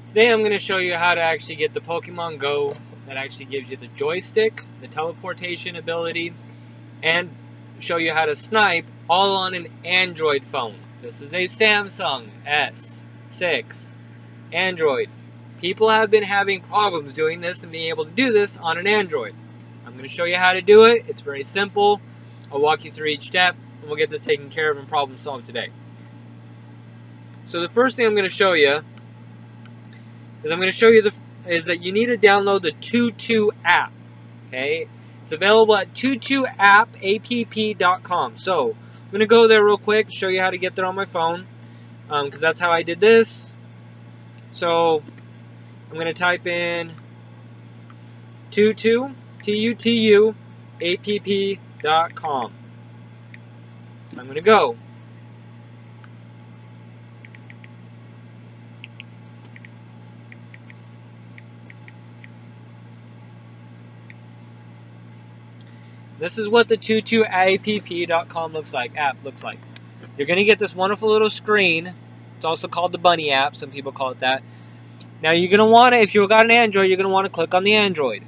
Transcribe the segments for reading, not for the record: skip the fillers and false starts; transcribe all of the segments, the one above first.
Today I'm going to show you how to actually get the Pokemon Go that actually gives you the joystick, the teleportation ability, and show you how to snipe all on an Android phone. This is a Samsung S6 Android. People have been having problems doing this and being able to do this on an Android. I'm going to show you how to do it. It's very simple. I'll walk you through each step and we'll get this taken care of and problem solved today. So the first thing I'm going to show you is that you need to download the Tutu app. Okay, it's available at tutuapp.com. So I'm gonna go there real quick, show you how to get there on my phone, because that's how I did this. So I'm gonna type in Tutu tutuapp.com. I'm gonna go. This is what the tutuapp.com app looks like. You're going to get this wonderful little screen. It's also called the bunny app. Some people call it that. Now you're going to want to, if you've got an Android, you're going to want to click on the Android.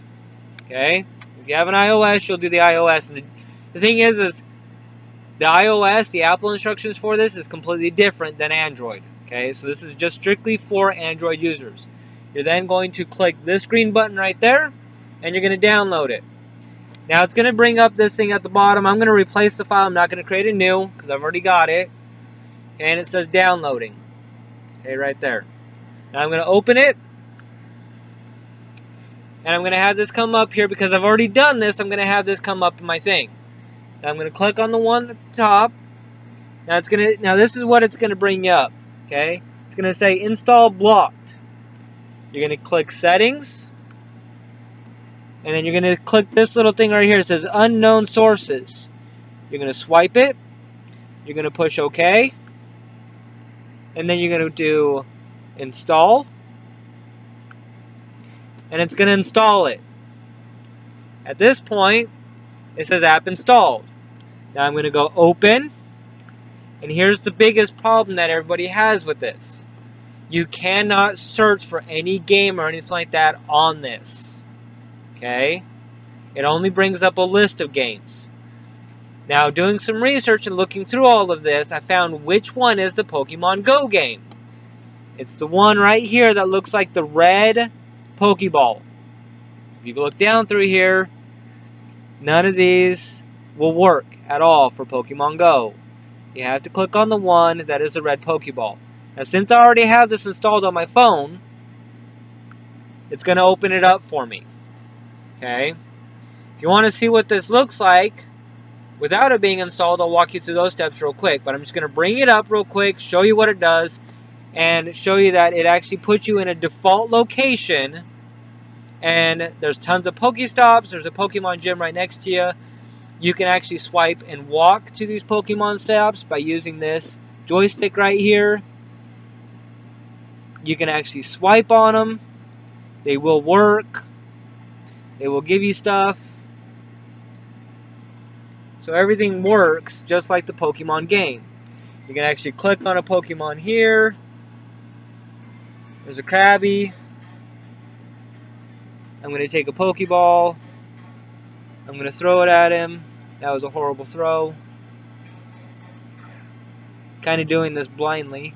Okay? If you have an iOS, you'll do the iOS. And the thing is the iOS, the Apple instructions for this is completely different than Android. Okay? So this is just strictly for Android users. You're then going to click this green button right there, and you're going to download it. Now it's going to bring up this thing at the bottom. I'm going to replace the file. I'm not going to create a new because I've already got it. Okay, and it says downloading. Okay, right there. Now I'm going to open it. And I'm going to have this come up here because I've already done this. I'm going to have this come up in my thing. Now I'm going to click on the one at the top. Now this is what it's going to bring you up. Okay, it's going to say install blocked. You're going to click settings. And then you're going to click this little thing right here. It says unknown sources. You're going to swipe it. You're going to push OK. And then you're going to do install. And it's going to install it. At this point, it says app installed. Now I'm going to go open. And here's the biggest problem that everybody has with this. You cannot search for any game or anything like that on this. Okay, it only brings up a list of games. Now, doing some research and looking through all of this, I found which one is the Pokemon Go game. It's the one right here that looks like the red Pokeball. If you look down through here, none of these will work at all for Pokemon Go. You have to click on the one that is the red Pokeball. Now, since I already have this installed on my phone, it's going to open it up for me. Okay, if you want to see what this looks like without it being installed, I'll walk you through those steps real quick. But I'm just going to bring it up real quick, show you what it does, and show you that it actually puts you in a default location. And there's tons of Pokestops. There's a Pokemon gym right next to you. You can actually swipe and walk to these Pokemon stops by using this joystick right here. You can actually swipe on them. They will work. They will give you stuff. So everything works just like the Pokemon game. You can actually click on a Pokemon here. There's a Krabby. I'm going to take a Pokeball. I'm going to throw it at him. That was a horrible throw. Kind of doing this blindly.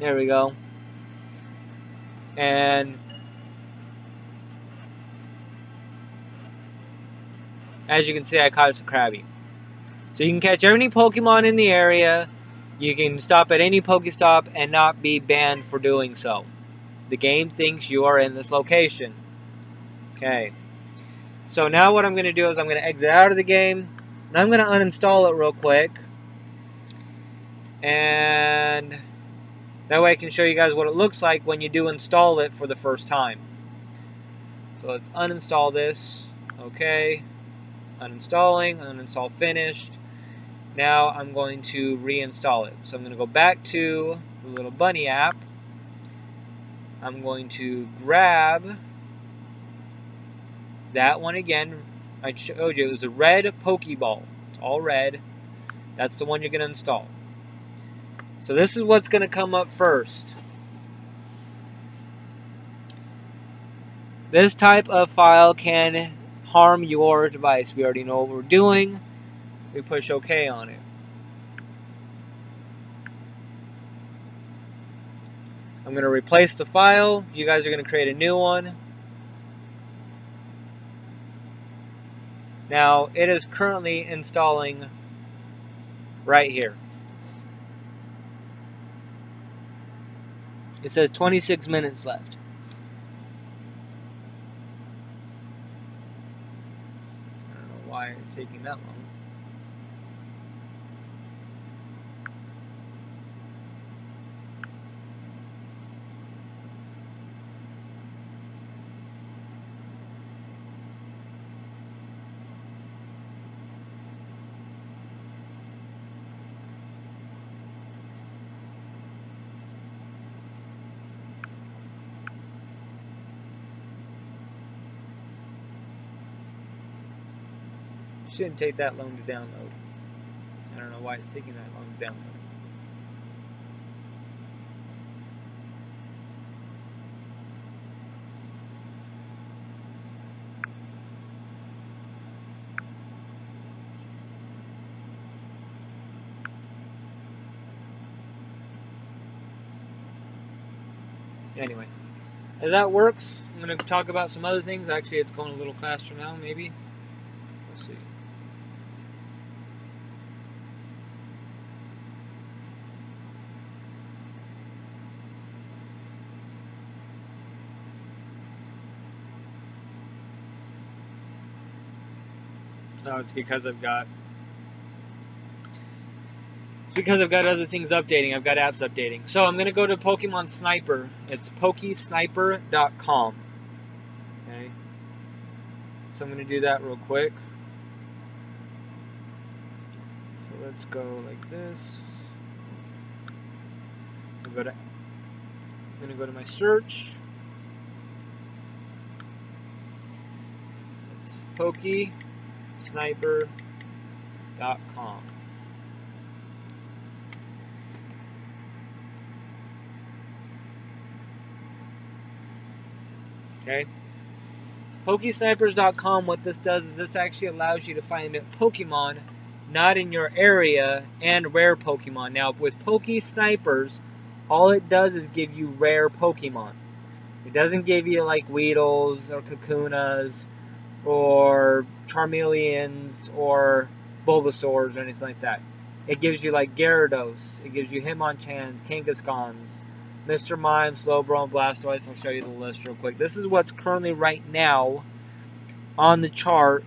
There we go. And as you can see, I caught a Krabby. So you can catch any Pokemon in the area. You can stop at any Pokestop and not be banned for doing so. The game thinks you are in this location. Okay. So now what I'm going to do is I'm going to exit out of the game. And I'm going to uninstall it real quick. And that way I can show you guys what it looks like when you do install it for the first time. So let's uninstall this. Okay. Uninstalling, uninstall finished. Now I'm going to reinstall it. So I'm going to go back to the little bunny app. I'm going to grab that one again. I showed you it was a red Pokeball. It's all red. That's the one you're going to install. So this is what's going to come up first. This type of file can harm your device. We already know what we're doing. We push OK on it. I'm going to replace the file. You guys are going to create a new one. Now, it is currently installing right here. It says 26 minutes left. I don't know why it's taking that long. Shouldn't take that long to download. I don't know why it's taking that long to download. Anyway, as that works, I'm going to talk about some other things. Actually, it's going a little faster now, maybe. Let's see. No, it's because I've got other things updating. I've got apps updating. So I'm going to go to Pokemon Sniper. It's pokesniper.com. Okay. So I'm going to do that real quick. So let's go like this. I'm going to go to my search. It's pokesniper.com. Okay. Pokesnipers.com, what this does is this actually allows you to find Pokemon not in your area and rare Pokemon. Now, with Pokesnipers, all it does is give you rare Pokemon. It doesn't give you like Weedles or Kakunas or Charmeleons or Bulbasaurs or anything like that. It gives you like Gyarados, it gives you Hitmonchans, Kangaskhans, Mr. Mime, Slowbro, and Blastoise. I'll show you the list real quick. This is what's currently right now on the chart,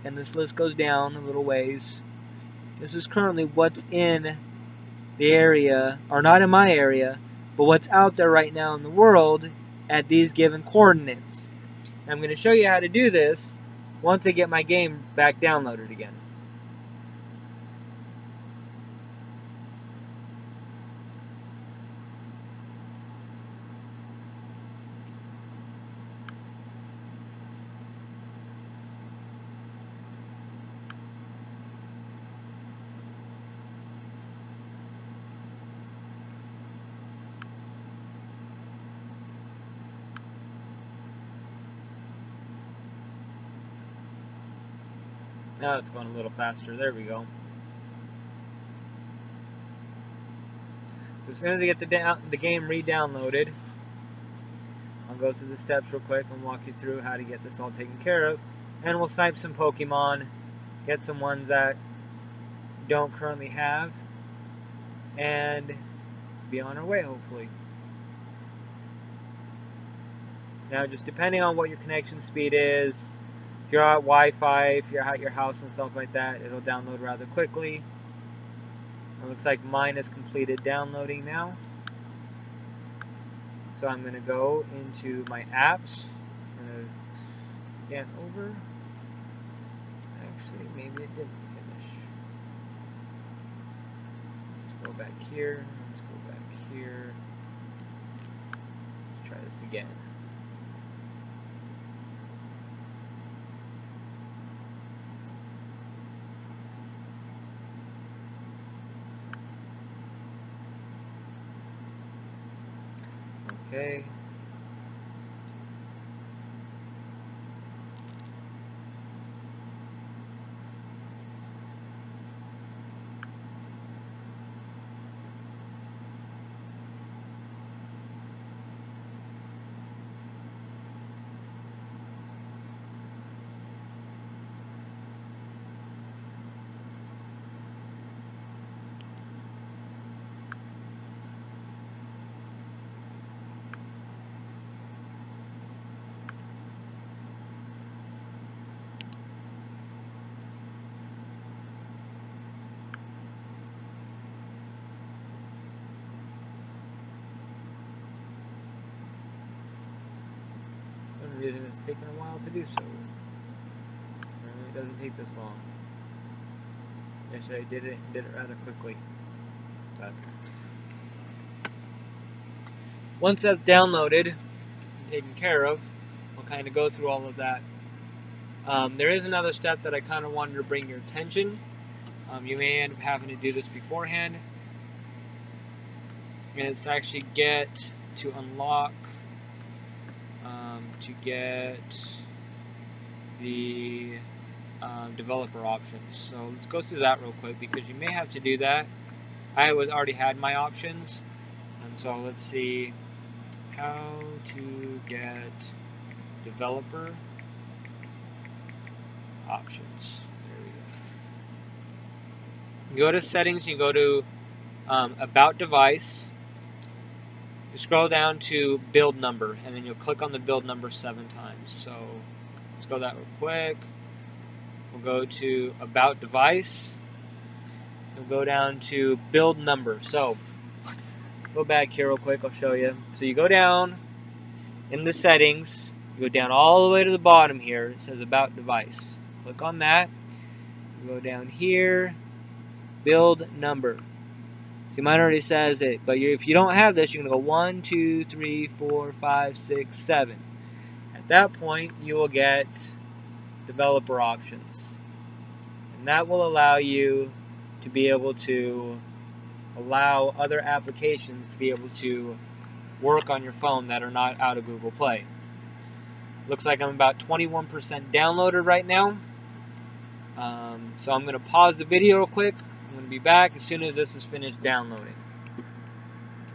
and this list goes down a little ways. This is currently what's in the area, or not in my area, but what's out there right now in the world at these given coordinates. And I'm going to show you how to do this once I get my game back downloaded again. Now it's going a little faster. There we go. So as soon as I get the game re-downloaded, I'll go through the steps real quick and walk you through how to get this all taken care of. And we'll snipe some Pokemon, get some ones that don't currently have, and be on our way, hopefully. Now, just depending on what your connection speed is, if you're at Wi-Fi, if you're at your house and stuff like that, it'll download rather quickly. It looks like mine is completed downloading now. So I'm going to go into my apps. I'm going to scan over. Actually, maybe it didn't finish. Let's go back here. Let's go back here. Let's try this again. Okay. reason it's taking a while to do so. It doesn't take this long. Yesterday I did it rather quickly. But once that's downloaded and taken care of, we'll kind of go through all of that. There is another step that I kind of wanted to bring your attention. You may end up having to do this beforehand. And it's to actually get to unlock, to get the developer options. So let's go through that real quick because you may have to do that. I already had my options, and so let's see how to get developer options. There we go. You go to settings, you go to about device, you scroll down to build number, and then you'll click on the build number 7 times. So let's go that real quick. We'll go to about device. We'll go down to build number. So go back here real quick, I'll show you. So you go down in the settings, you go down all the way to the bottom here, it says about device. Click on that. You go down here, build number. See, mine already says it, but if you don't have this, you're going to go 1, 2, 3, 4, 5, 6, 7. At that point, you will get developer options. And that will allow you to be able to allow other applications to be able to work on your phone that are not out of Google Play. Looks like I'm about 21% downloaded right now. So I'm going to pause the video real quick. I'm going to be back as soon as this is finished downloading.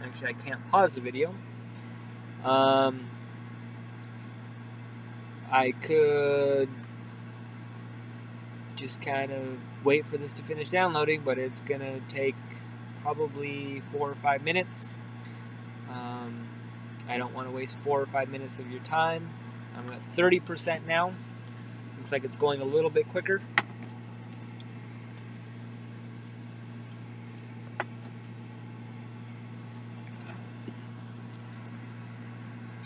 Actually, I can't pause the video. I could just kind of wait for this to finish downloading, but it's going to take probably 4 or 5 minutes. I don't want to waste 4 or 5 minutes of your time. I'm at 30% now. Looks like it's going a little bit quicker.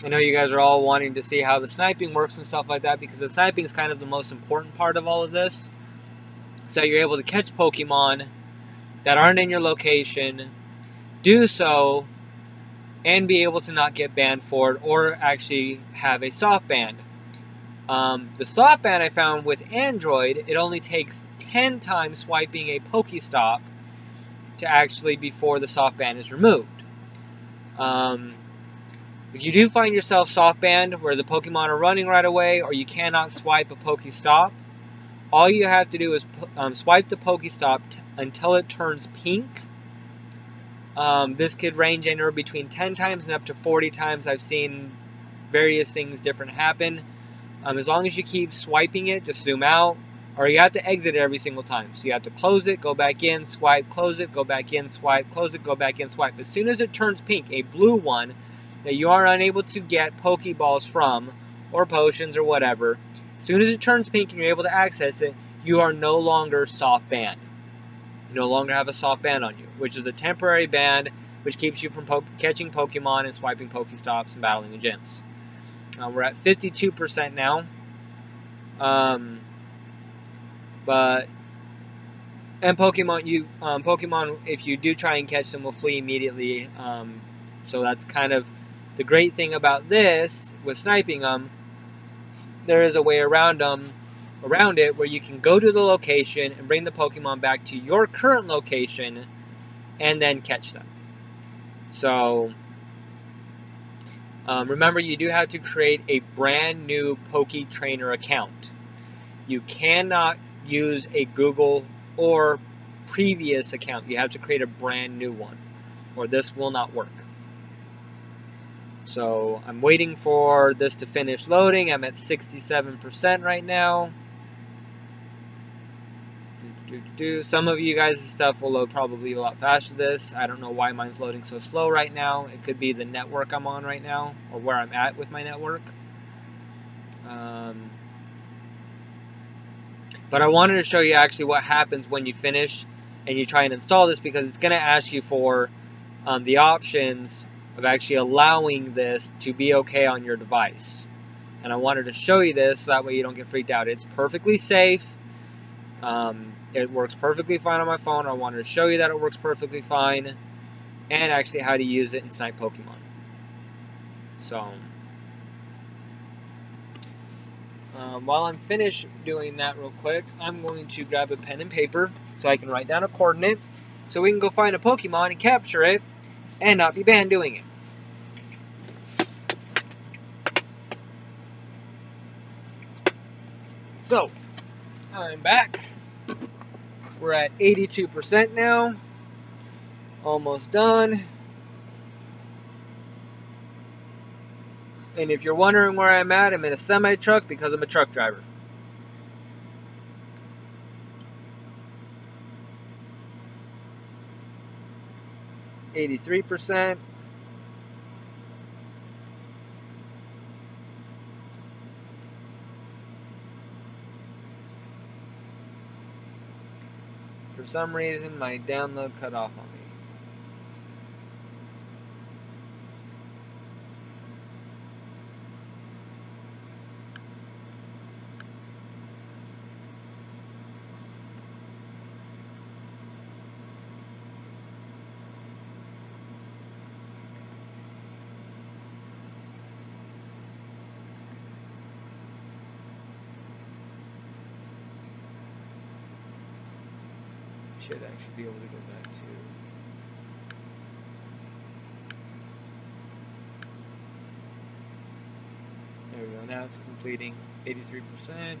I know you guys are all wanting to see how the sniping works and stuff like that, because the sniping is kind of the most important part of all of this. So you're able to catch Pokemon that aren't in your location, do so, and be able to not get banned for it, or actually have a soft ban. The soft ban I found with Android, it only takes 10 times swiping a Pokestop to actually before the soft ban is removed. If you do find yourself soft banned where the Pokemon are running right away, or you cannot swipe a Pokestop, all you have to do is swipe the Pokestop until it turns pink. This could range anywhere between 10 times and up to 40 times. I've seen various things different happen. As long as you keep swiping it, just zoom out, or you have to exit it every single time. So you have to close it, go back in, swipe, close it, go back in, swipe, close it, go back in, swipe. As soon as it turns pink, a blue one that you are unable to get Pokeballs from, or potions, or whatever, as soon as it turns pink and you're able to access it, you are no longer soft banned. You no longer have a soft ban on you, which is a temporary ban, which keeps you from catching Pokemon and swiping Pokestops and battling in gyms. We're at 52% now. Pokemon, if you do try and catch them, will flee immediately. So that's kind of the great thing about this with sniping them. There is a way around it where you can go to the location and bring the Pokemon back to your current location and then catch them. So remember, you do have to create a brand new Poke Trainer account. You cannot use a Google or previous account. You have to create a brand new one, or this will not work. So I'm waiting for this to finish loading. I'm at 67% right now. Some of you guys' stuff will load probably a lot faster than this. I don't know why mine's loading so slow right now. It could be the network I'm on right now, or where I'm at with my network. But I wanted to show you actually what happens when you finish and you try and install this, because it's going to ask you for the options of actually allowing this to be okay on your device. And I wanted to show you this so that way you don't get freaked out. It's perfectly safe. It works perfectly fine on my phone. I wanted to show you that it works perfectly fine, and actually how to use it and snipe Pokemon. So, while I'm finished doing that real quick, I'm going to grab a pen and paper so I can write down a coordinate so we can go find a Pokemon and capture it and not be banned doing it. So, I'm back. We're at 82% now. Almost done. And if you're wondering where I'm at, I'm in a semi-truck because I'm a truck driver. %. For some reason, my download cut off on me. Should actually be able to go back to... There we go, now it's completing 83%.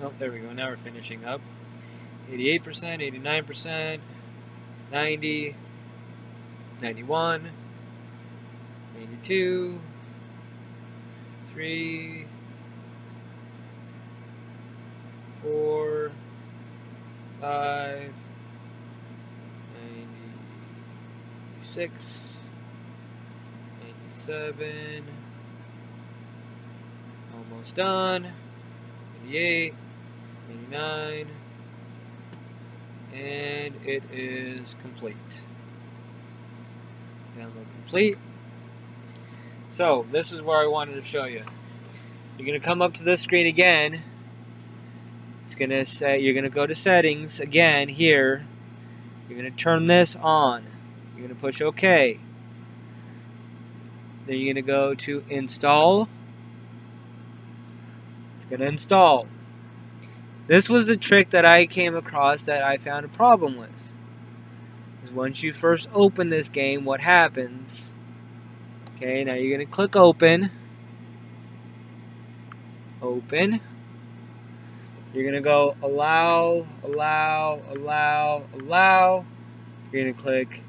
Oh, there we go, now we're finishing up. 88%, 89%, 90, 91, 92, 3, 4, 5, 96, 97, almost done, 88, 89, and it is complete. Download complete. So this is where I wanted to show you. You're going to come up to this screen again. It's going to say, you're going to go to settings again here. You're going to turn this on. You're going to push OK. Then you're going to go to install. It's going to install. This was the trick that I came across that I found a problem with. Is once you first open this game, what happens? Okay, now you're going to click open. Open. You're going to go allow, allow, allow, allow. You're going to click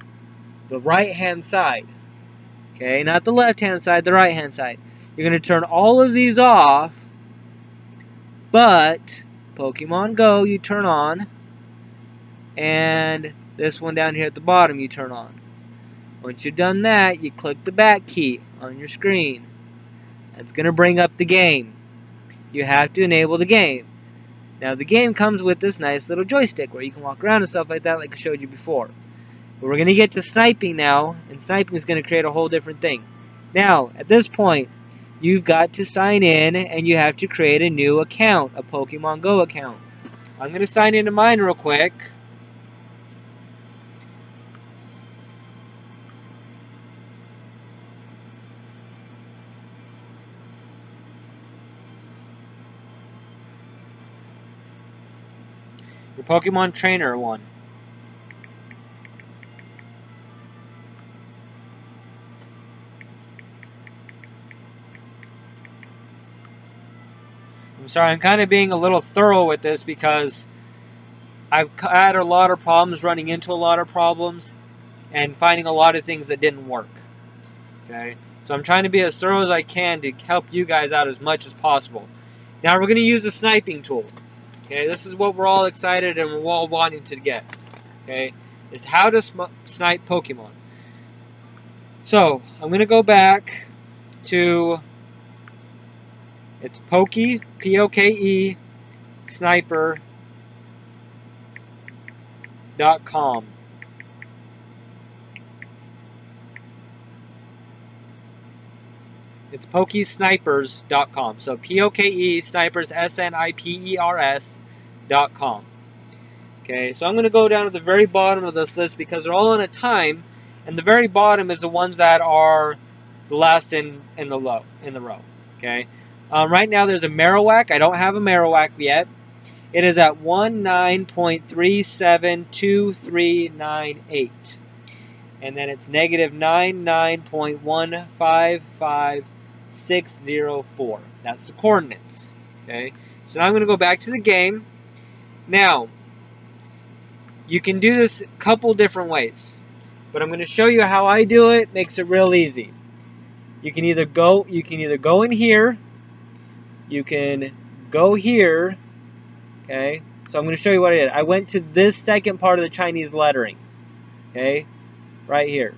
the right hand side. Okay, not the left hand side, the right hand side. You're going to turn all of these off, but Pokemon Go you turn on, and this one down here at the bottom you turn on. Once you've done that, you click the back key on your screen. That's going to bring up the game. You have to enable the game. Now the game comes with this nice little joystick where you can walk around and stuff like that, like I showed you before. But we're going to get to sniping now, and sniping is going to create a whole different thing. Now, at this point, you've got to sign in, and you have to create a new account, a Pokemon Go account. I'm going to sign into mine real quick. Your Pokemon Trainer one. I'm sorry, I'm kind of being a little thorough with this because I've had a lot of problems running into a lot of problems and finding a lot of things that didn't work. Okay, so I'm trying to be as thorough as I can to help you guys out as much as possible. Now we're going to use the sniping tool. Okay, this is what we're all excited and we're all wanting to get. Okay, is how to snipe Pokemon. So I'm going to go back to, it's Poke, P-O-K-E, sniper.com. It's pokesnipers.com. So P-O-K-E, snipers, S-N-I-P-E-R-S.com. Okay, so I'm going to go down to the very bottom of this list because they're all on a time, and the very bottom is the ones that are the last in the row. Okay, right now there's a Marowak. I don't have a Marowak yet. It is at 19.372398. And then it's negative 99.155604. That's the coordinates. Okay, so now I'm going to go back to the game. Now, you can do this a couple different ways, but I'm going to show you how I do it. Makes it real easy. You can either go in here, you can go here. Okay, so I'm going to show you what I did. I went to this second part of the Chinese lettering. Okay, right here,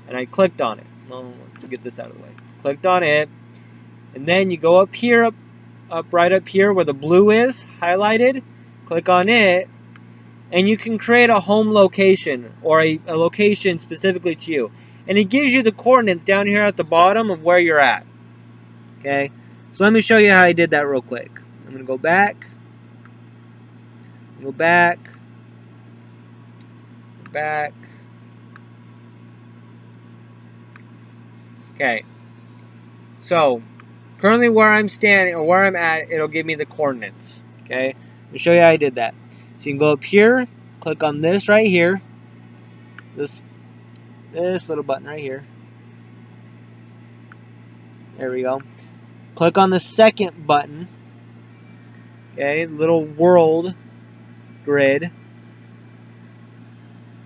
and I clicked on it. Let's get this out of the way. Clicked on it, and then you go up here, right up here where the blue is highlighted. Click on it, and you can create a home location or a location specifically to you, and it gives you the coordinates down here at the bottom of where you're at. Okay, so let me show you how I did that real quick. I'm gonna go back, back. Okay, so currently where I'm standing or where I'm at, it'll give me the coordinates. Okay, let me show you how I did that. So you can go up here, click on this right here, this little button right here. There we go. Click on the second button. Okay, little world grid,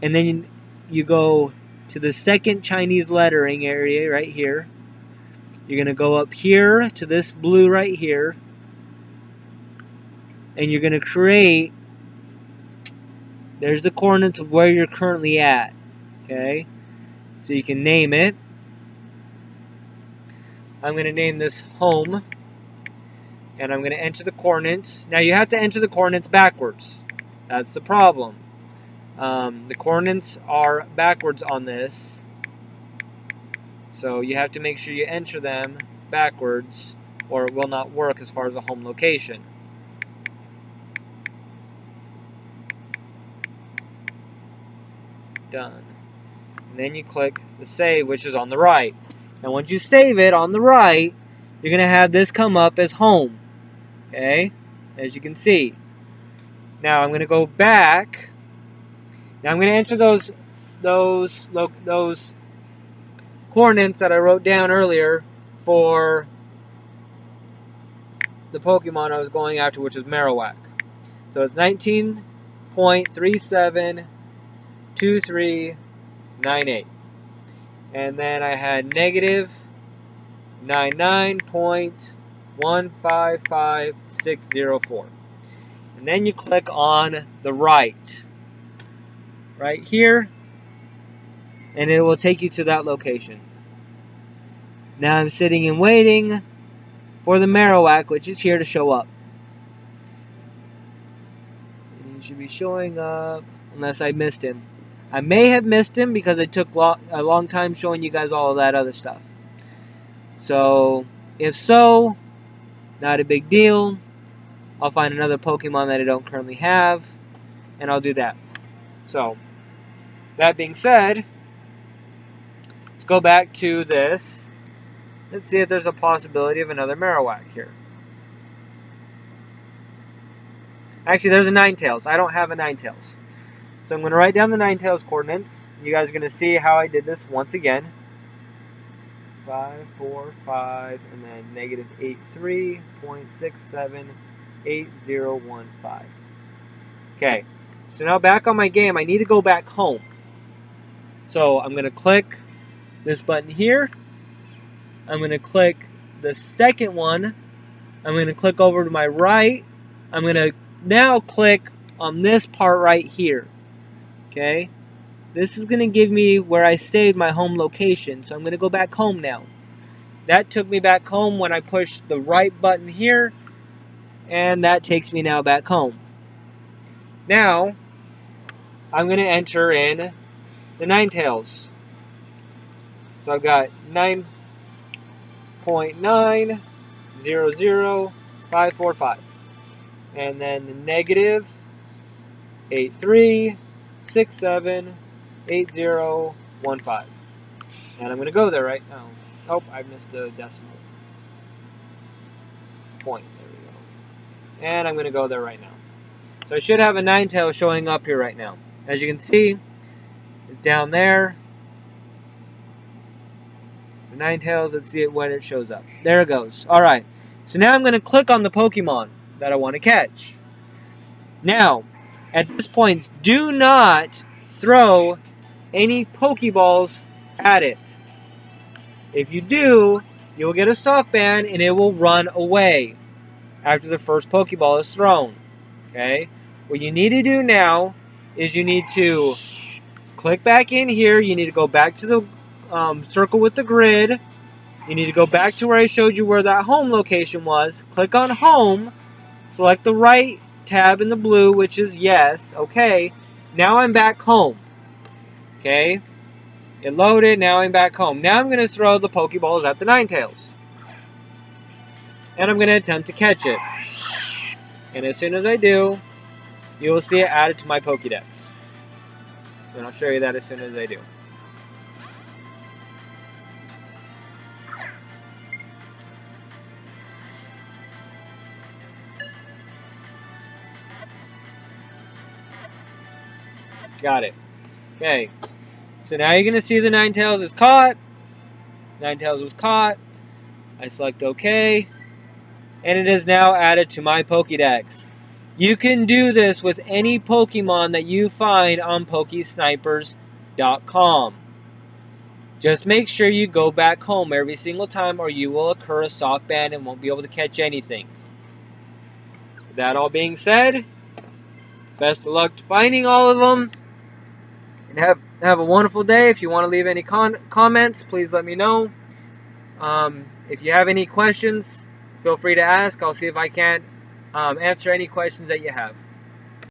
and then you go to the second Chinese lettering area right here. You're going to go up here to this blue right here, and you're going to create, there's the coordinates of where you're currently at. Okay, so you can name it. I'm going to name this home, and I'm going to enter the coordinates. Now you have to enter the coordinates backwards. That's the problem. The coordinates are backwards on this, so you have to make sure you enter them backwards or it will not work as far as the home location. Done. And then you click the save, which is on the right. Now once you save it on the right, you're going to have this come up as home. Okay, as you can see. Now I'm going to go back. Now I'm going to enter those coordinates that I wrote down earlier for the Pokemon I was going after, which is Marowak. So it's 19.372398. And then I had negative 99.155604. And then you click on the right here, and it will take you to that location. Now I'm sitting and waiting for the Marowak, which is here, to show up. be showing up unless I missed him. I may have missed him because it took a long time showing you guys all of that other stuff. So, if so, not a big deal. I'll find another Pokemon that I don't currently have, and I'll do that. So, that being said, let's go back to this. Let's see if there's a possibility of another Marowak here. Actually, there's a Ninetales. I don't have a Ninetales. So I'm going to write down the Ninetales coordinates. You guys are going to see how I did this once again. 5, 4, 5, and then negative 83.678015. Okay, so now back on my game, I need to go back home. So I'm going to click this button here. I'm going to click the second one. I'm going to click over to my right. I'm going to now click on this part right here. Okay, this is going to give me where I saved my home location. So I'm going to go back home now. That took me back home when I pushed the right button here, and that takes me now back home. Now, I'm going to enter in the Ninetales. So I've got 9.900545. And then the negative 83678015. And I'm going to go there right now. Oh, I missed the decimal point. There we go. And I'm going to go there right now. So I should have a Ninetales showing up here right now. As you can see, it's down there. The Ninetales, let's see it when it shows up. There it goes. Alright, so now I'm going to click on the Pokemon that I want to catch. Now, at this point, do not throw any Pokeballs at it. If you do, you'll get a soft ban and it will run away after the first Pokeball is thrown. Okay? What you need to do now is you need to click back in here. You need to go back to the circle with the grid. You need to go back to where I showed you where that home location was. Click on home. Select the right tab in the blue, which is yes. Okay. Now I'm back home. Okay. It loaded. Now I'm back home. Now I'm going to throw the Pokeballs at the Ninetales. And I'm going to attempt to catch it. And as soon as I do, you will see it added to my Pokédex. And I'll show you that as soon as I do. Got it. Okay. So now you're going to see the Ninetales is caught. Ninetales was caught. I select OK. And it is now added to my Pokédex. You can do this with any Pokemon that you find on PokeSnipers.com. Just make sure you go back home every single time or you will incur a soft ban and won't be able to catch anything. With that all being said, best of luck to finding all of them. And have a wonderful day. If you want to leave any comments, please let me know. If you have any questions, feel free to ask. I'll see if I can answer any questions that you have.